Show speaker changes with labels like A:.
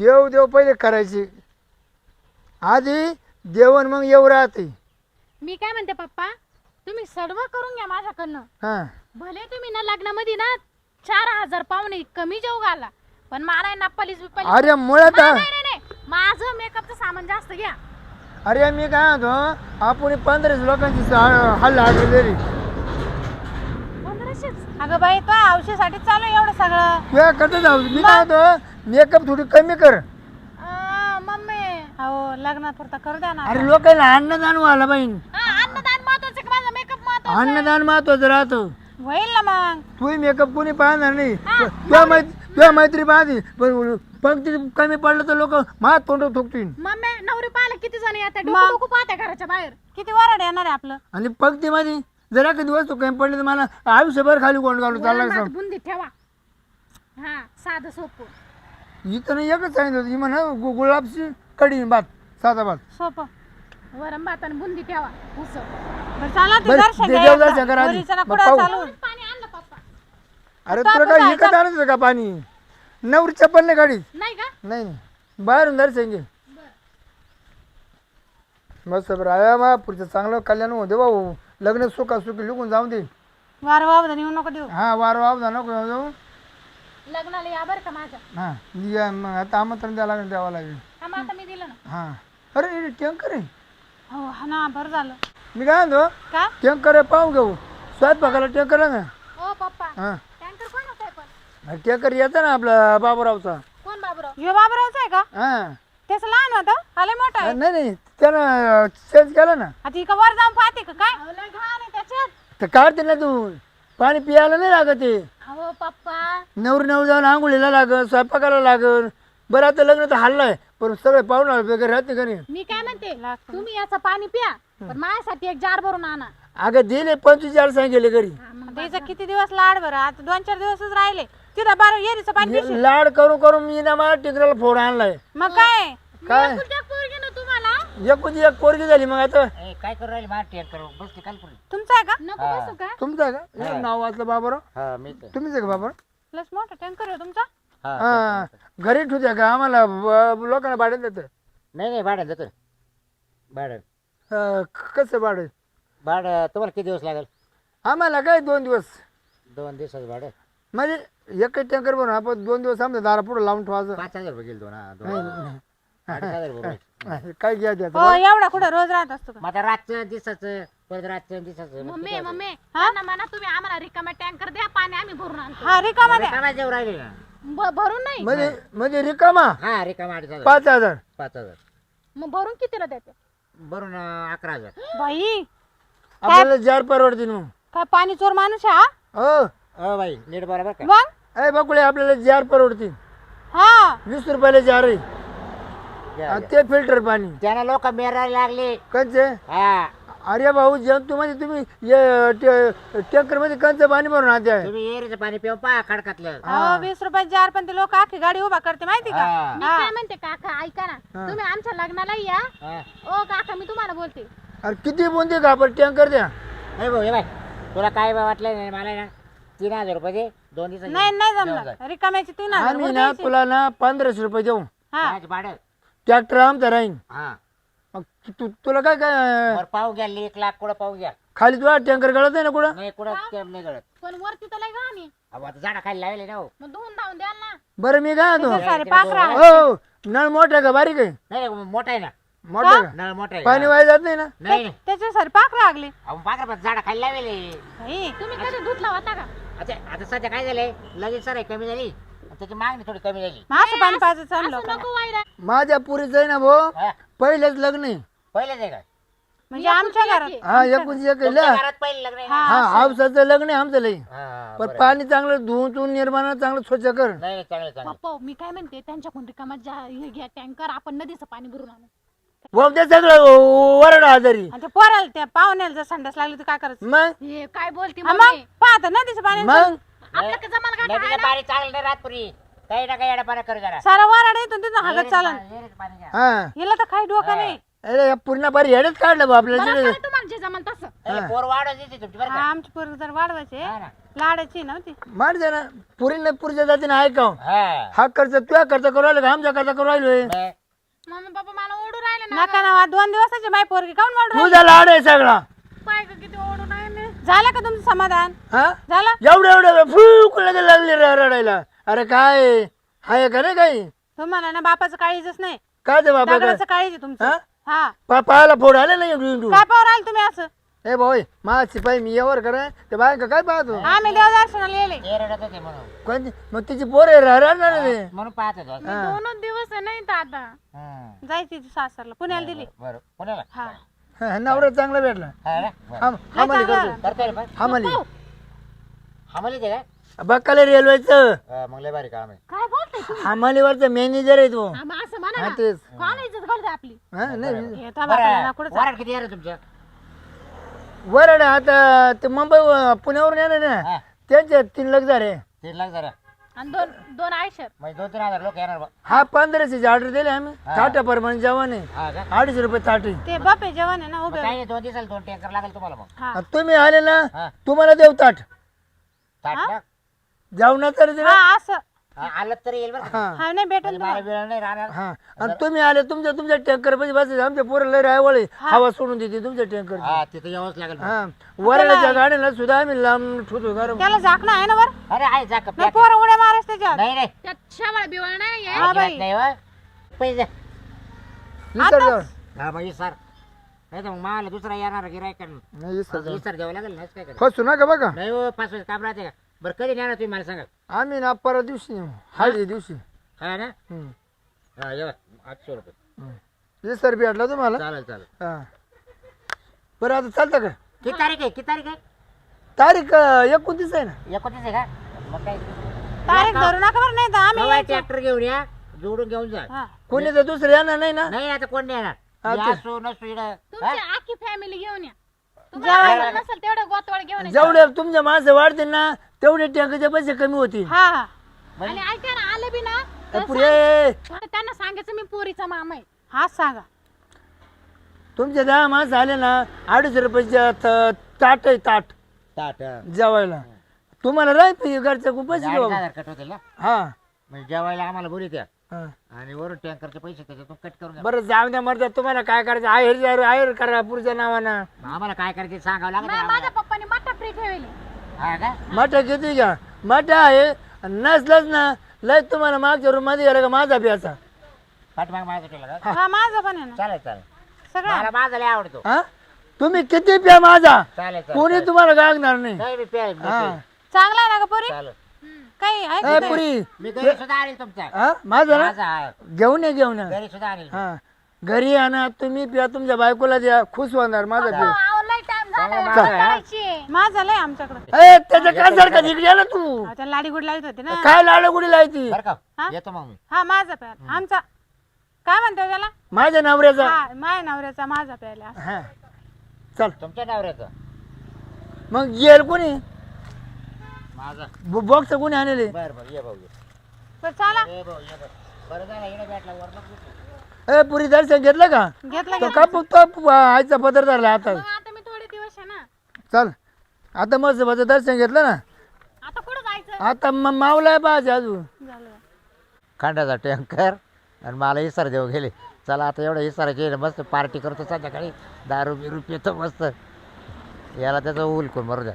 A: देव देव पहिले करायचे आधी देवण मग येऊ राहते.
B: मी काय म्हणते पप्पा, तुम्ही सर्व करून घ्या माझ्याकडनं.
A: हा
B: भले तुम्ही ना लग्नामध्ये ना 4000 पाहुणे कमी जेव घाला, पण मला ना पलीस
A: अरे मुळात
B: नाही माझं मेकअपचं सामान जास्त घ्या.
A: अरे मी काय म्हणतो आपण 15 लोकांची हल्ल ऑर्डर दिली.
B: 1500? अगं बाई तो औषधासाठी चालू आहे एवढं सगळं.
A: तुझ्या करता जाऊ मी काय म्हणतो मेकअप थोडी कमी कर.
B: मम्मी हो लग्नात पुरता करू द्या ना.
A: अरे लोकांना अन्नदान व्हायला पाहिजे.
B: अन्नदान महत्वाचं का माझा मेकअप महत्वाचं?
A: अन्नदान महत्वाचं राहतं.
B: होईल ना मग.
A: तू मेकअप कोणी पाहणार नाही. तुझ्या मैत्री पाहते पण पंक्ती कमी पडलं तर लोक मात तोंड थोकतील.
B: मम्मी नवरी पाहिलं किती जण येतात, डोकं पाहत्या घराच्या बाहेर. किती वराड येणार आहे आपलं.
A: आणि पंक्तीमध्ये जरा कधी वस्तू कमी पडली तर मला आयुष्यभर खाली कोण घालू चालला.
B: बुंदी ठेवा. हा साधं सोपं.
A: इथं नाही एकच सांगितलं होतं म्हणा गुलाबची कढी भात साधा भात
B: सोपं. वरण भात आणि बुंदी ठेवा.
A: देवदर्शन करा आधी. मग पाहू.
B: पाणी आणलं पप्पा.
A: अरे तुला काय इकत आणायचं का पाणी? नवरी चप्पल नाही गाडी.
B: नाही का?
A: नाही बाहेरून दर्शन घे. मस्त बरं आया मा पुढचं चांगलं कल्याण होते भाऊ. लग्न सुखा सुखी लिहून जाऊ दे.
B: वार वावदा नेऊ नको देऊ.
A: हा वार वावदा नको जाऊ.
B: लग्नाला या बरं का माझ्या.
A: हा या मग आता आमंत्रण द्यावं लागेल द्यावं लागेल.
B: आता मी दिलं ना.
A: हा अरे टँकर आहे.
B: हो हा ना बरं झालं.
A: मी काय म्हणतो
B: का?
A: टँकर पाहून घेऊ. स्वयंपाकाला टँकर ना.
B: हो पप्पा.
A: हा
B: टँकर कोण होतंय पण?
A: टँकर येतं ना आपला बाबूरावचा.
B: कोण बाबूराव? यो बाबूरावचा आहे का?
A: हा
B: त्याचं लहान होतं आले मोठा आहे.
A: नाही नाही त्यानं चेंज केलं ना.
B: आता इका वर जाऊन पाहते का काय? लय घाण आहे त्याच्यात.
A: तर काढते ना तू. पाणी पियाला नाही लागत ते.
B: हो पप्पा.
A: नवरी जाऊन आंघोळीला लागल स्वयंपाकाला लागल. बरं आता लग्न तर हल्लंय पण सगळे पाहुणा वगैरे राहते घरी.
B: मी काय म्हणते तुम्ही याचं पाणी प्या पण माझ्यासाठी एक जार भरून आणा.
A: अगं दिले 25 सांगितले घरी.
B: त्याचा किती दिवस लाड बरं आता 2-4 दिवसच राहिले. तिथं बारा येरीचं पाणी पिशील.
A: लाड करून करून मी ना मला टिकराला फोड आणलाय.
B: मग काय
A: काय
B: पोरगी ना तुम्हाला.
A: एक पोरगी झाली मग आता.
C: काय करू राहिले मला टेक करू बसते काल पुढे.
B: तुमचं आहे का? नको बसू का?
A: तुमचं आहे का हे नाव वाचलं बाबर.
C: हा मी
A: तुम्हीच आहे का बाबर?
B: प्लस मोठा टँकर आहे तुमचा.
A: हा घरी ठेवत्या का आम्हाला लोकांना भाड्यात देतं.
C: नाही भाडं देतो भाडं.
A: कसं भाडं?
C: भाडं तुम्हाला किती दिवस लागेल?
A: आम्हाला काय 2 दिवस.
C: 2 दिवसाचं भाडं
A: म्हणजे एकच टँकर बनवून आपण 2 दिवस आमच्या दारा पुढे लावून ठेवायचं.
C: 5000 रुपये गेले 2,500 रुपये.
A: काय घ्या द्या
B: हो एवढा कुठं रोज राहत असतो का?
C: मग आता रातचं दिवसाचं परत रातचं दिसाचं
B: मम्मी म्हणा तुम्ही आम्हाला रिकामा टँकर द्या पाणी आम्ही भरून आणतो. हा रिकामा द्या.
C: रिकामा जेव राहिले ना.
B: भरून नाही
A: म्हणजे रिकामा
C: हा रिकामा 8,000
A: 5,000.
C: 5,000
B: मग भरून कितीला देते?
C: भरून 11,000.
B: बाई
A: आपल्याला जार परवडते मग.
B: काय पाणी चोर माणूस आहे हा?
A: हो
C: बाई नीट बरोबर का?
B: मग
A: अरे बकुळे आपल्याला जार परवडते.
B: हा
A: 20 रुपयाला जार आहे.
C: घ्या,
A: आणि ते फिल्टर पाणी
C: त्याला लोक मेरायला लागले.
A: कंचे.
C: हा
A: अरे भाऊ जंतू मध्ये तुम्ही टँकर मध्ये कंच पाणी भरून आणते.
C: तुम्ही एरीचं पाणी पिऊ पा खडकातलं.
B: 20 रुपये जार पण ते लोक आखी गाडी उभा करते माहिती का?
C: हा.
B: मी काय म्हणते काका ऐका ना तुम्ही आमच्या लग्नाला या.
C: हा.
B: ओ काका मी तुम्हाला बोलते.
A: अरे किती बोलते का आपण टँकर द्या.
C: नाही भाऊ हे बाय तुला काय वाटलं नाही मला ना 3,000 रुपये दे 2 दिवस.
B: नाही जमलं रिकाम्याची 3,000
A: आम्ही ना तुला ना 1500 रुपये देऊ.
C: भाडं.
A: ट्रॅक्टर आमचा राहीन.
C: हा
A: मग तुला काय काय
C: वर पाहू घ्या 1 लाख कुठं पाहू घ्या.
A: खाली तुला टँकर गळत आहे ना कुठं.
C: नाही कुठं नाही गळत.
B: पण वरती तर लय घाण आहे.
C: अहो आता झाडा खाली लावले ना हो.
B: मग धुवून धावून द्याल ना.
A: बरं मी काय
B: सारे पाखरं
A: म्हणतो हो नळ मोठा आहे का बारीक आहे?
C: नाही मोठा आहे ना.
A: मोठा आहे का?
C: नळ मोठा आहे.
A: पाणी वाया जात नाही ना.
C: नाही नाही
B: त्याच्या सारे पाखरं लागले.
C: अहो पाखरं पण झाडा खाली लावले.
B: तुम्ही कधी धुतला होता का?
C: अच्छा आता सध्या काय झालंय लगेच सर कमी झाली त्याची मागणी थोडी कमी झाली.
B: असं पाणी पाजायचं चाललं नको वायरा.
A: माझ्या पुरीच आहे ना भाऊ
C: हा,
A: पहिलेच लग्न आहे.
C: पहिलेच आहे काय?
B: म्हणजे आमच्या घरात
A: हा एकूण एक
C: तुमच्या घरात पहिलं लग्न आहे ना?
A: हा हावसाचं लग्न आहे आमचं लई.
C: हा,
A: पण
C: बरं.
A: पाणी चांगलं धुवून चुन निर्माण चांगलं स्वच्छ कर.
C: नाही नाही चांगलं चांगलं.
B: पप्पा मी काय म्हणते त्यांच्याकडून रिकामा हे घ्या टँकर आपण नदीचं पाणी भरून आणू.
A: भाऊ ते सगळं वरड आजारी.
B: आणि ते पोराला त्या पाहुण्याला जर संडास लागली तर काय करायचं?
A: मग
B: हे काय बोलती मग पाहता नदीचं पाणी
A: मग
B: आपलं का जमाल का
C: नदीचं पाणी चांगलं नाही रातपुरी काही ना काही येडा पाणी करू जरा.
B: सारा वराड येतो तिथं हागत चालन.
C: एरीचं पाणी घ्या.
A: हा
B: हिला तर काही डोकं नाही.
A: अरे पूर्ण बारी हेडच काढलं बा आपल्याला.
B: तुम्हाला जे जमल तसं.
C: नाही, पोर वाढ देते तुमची बरं
B: हा,
C: का?
B: आमची पोरं जर वाढवायचे
C: हा ना.
D: लाडाची ना ती.
A: मार दे ना पुरीला पुरीच्या जातीने ऐकाव
C: हा
A: हा खर्च तुझ्या खर्च करू राहिलो का आमचा खर्च करू राहिलोय
C: मग
B: मम्मी पप्पा मला ओढू राहिले ना
D: नका ना 2 दिवसाची माय पोरगी काऊन वाढू
A: तुझा लाड आहे सगळा
B: पाय गं किती ओढू राहिले.
D: झालं का तुमचं समाधान?
A: हा
D: झालं?
A: एवढं फुक लगेच लागली रडायला. अरे काय हाय का नाही काही
D: तुम्हाला ना बापाचं काळीजच नाही,
A: काय ते बाबा
D: दगडाचं काळीज आहे तुमचं.
A: हा?
D: हा
A: पायाला फोड आले नाही इंडू
D: काय पावर आले तुम्ही असं?
A: ए भाऊ मा शिपाई मी यावर करा ते बायका काय पाहतो
D: आम्ही देवदर्शनाला येले.
C: ते रडत होते म्हणून
A: कोणती मग तिची पोरे राहणार नाही
C: म्हणून पाहत होतो
B: दोनच दिवस आहे नाही तर आता
C: हं.
D: जायची ती सासरला, पुण्याला दिली.
C: बरं पुण्याला
D: हा
A: नवरा चांगला भेटला
C: हा ना? बरं.
A: हमाली करतो
C: करतोय रे पण
A: हमाली
C: आम्हाला ते काय
A: बक्काला रेल्वेचं
C: मग लय भारी काम आहे
B: काय बोलतोय तू?
A: हमालीवरचा मॅनेजर आहे तो
B: आम्हा असं म्हणा
A: हा
B: ना.
A: तेच
B: कोणाला इज्जत घालते आपली?
A: हा नाही
D: येता बापाला ना कुठं
C: वराड किती आहे रे तुमच्या
A: वरड आता ते मुंबई पुण्यावरून येणार ना
C: हा
A: त्यांचे 3 लाख झाले
C: 3 लाख जरा
B: आणि दोन आयशर
C: म्हणजे 2-3 हजार लोक येणार बा.
A: हा 1500ची ऑर्डर दिली आम्ही ताटाप्रमाणे जेवण आहे
C: हा का
A: 250 रुपये ताट आहे.
D: ते बापे जेवण आहे ना
C: मग
D: उभे.
C: काय 2 दिवसाला 2 टँकर लागेल तुम्हाला मग
D: हा
A: तुम्ही आले ना
C: हा
A: तुम्हाला देऊ ताट
C: ताट ना
A: जेवणाचं दिलं
D: हा असं
C: हा, आलं तरी येईल बरं का.
A: हा
D: हा नाही भेटून
C: म्हणजे मला वेळ नाही राहणार
A: हा आणि तुम्ही आले तुमच्या टँकर मध्ये बसायचं आमच्या पोराला रायवळे हवा सोडून देते तुमच्या टँकर
C: हा तिथं यावंच लागेल मग.
A: हा वरडाच्या गाड्याला सुद्धा आम्ही लांब ठेवतो कारण
D: त्याला झाकणं आहे ना वर.
C: अरे आहे जा का
D: मग पोरं उड्या मारायच त्याच्यात.
C: नाही नाही
B: त्यात शावळ बिवळ नाही आहे.
D: हा बाई.
C: अजिबात नाही हो. पैसे द्या.
A: विसर जाऊ.
C: हा मग सर नाही तर मग मला दुसरा येणार गिरायक
A: नाही विसर जाऊ.
C: सर द्यावं लागेल ना काय करायचं
A: फसू नका बघा
C: नाही हो 5 वाजता काम राहते का बरं कधी नेणार तुम्ही मला सांगा
A: आम्ही ना परवा दिवशी येऊ. हळदी दिवशी
C: हा ना
A: हम्म.
C: हा येवा 800 रुपये
A: हम्म. विसर भेटला तुम्हाला
C: चालेल चालेल
A: हा बरं आता चालतं का
C: किती तारीख आहे किती तारीख आहे
A: तारीख 29 आहे ना
C: 29 आहे का मग काय
D: तारीख धरू नका बरं, नाही तर आम्ही
C: हवाय
D: यायचो.
C: ट्रॅक्टर घेऊन या जोडून घेऊन जा
D: हा.
A: कोणी तर दुसरं येणार नाही ना
C: नाही आता कोण नाही
A: हा,
C: येणार
A: ते-
C: असो नसो इकडं
B: तुमची आखी फॅमिली घेऊन या. तुम्हाला नसेल तेवढं गोतवळ घेऊन या.
A: जेवढे तुमच्या माणसं वाढतील ना तेवढे टँकचे पैसे कमी होतील
D: हा हा
B: आणि ऐका ना आले बी ना तर
A: पुरे
B: त्यांना सांगायचं मी पोरीचा मामा आहे.
D: हा सांगा.
A: तुमचे 10 माणसं आले ना 250 रुपयाचे ताट आहे ताट
C: ताट
A: जेवायला तुम्हाला राहील घरच्या खूप पैसे घेऊ
C: 10,000 कट होतील ना
A: हा
C: म्हणजे जेवायला आम्हाला बोली द्या
A: हा.
C: आणि वरून टँकरचे पैसे त्याच्यातून कट करून द्या
A: बरं जाऊ द्या मरता तुम्हाला काय करायचं आहेर करा पुढच्या नावानं
C: आम्हाला काय करायचं ते सांगावं लागेल
B: नाही,
C: ना
B: माझ्या पप्पाने मटा फ्री ठेवली.
C: हा का
A: मठा किती घ्या मठा आहे आणि नसलंच ना लय तुम्हाला मागच्या रूम मध्ये गेला का माझा प्याचा
C: पाठीमाग माझं केलं का
D: हा माझं पण आहे ना
C: चालेल चालेल
D: सगळं.
C: मला माझा लय आवडतो
A: हा तुम्ही किती प्या माझा
C: चालेल
A: कोणी
C: चालेल
A: तुम्हाला गागणार नाही
C: नाही मी प्या
A: हा
D: चांगला आहे ना का पोरी?
C: चालेल
D: काही
A: ए,
D: ऐकत
A: पुरी
C: मी घरी सुद्धा आणेल तुमचा
A: हा माझा ना
C: माझा हा.
A: घेऊन या
C: घरी सुद्धा आणेल
A: हा घरी आणा तुम्ही प्या तुमच्या बायकोला द्या खुश होणार माझा
B: हो,
A: प्या
B: अहो, लय टाइम झाला
C: माझा आहे, हा.
B: करायची.
D: माझं लय आमच्याकडं.
A: ए त्याच्या काय सारखं जिकडे ना तू
D: अहो, त्याला लाडी गुड लावित होते ना.
A: काय लाडू गुडी लायती
C: बरं का
D: हा?
C: येतो मग मी
D: हा माझा प्याला आमचा. काय म्हणतो त्याला?
A: माझ्या नवऱ्याचा
D: हा माझ्या नवऱ्याचा माझा प्याला.
A: हा चल
C: तुमच्या नवऱ्याचं
A: मग येईल कोणी
C: माझा
A: बॉक्स कोणी आणले
C: बरं बरं ये भाऊ ये
D: बरं चला.
C: ये भाऊ ये भाऊ. बरं झालं येणं भेटला वर नको
A: ए पुरी दर्शन घेतलं का
D: घेतला
A: तो का फक्त आईचा पदर धरला आता
B: मग आता मी थोडे दिवस आहे ना.
A: चल आता मस्त माझं दर्शन घेतलं ना
B: आता कुठं जायचं?
A: आता मावला पाहिजे अजून
D: झालं.
C: खंडाचा टँकर आणि मला इसार देऊ गेले चला आता एवढं इसाराचे मस्त पार्टी करतो संध्याकाळी दारू बिरू पितो मस्त याला त्याचं उल कोण मरू द्या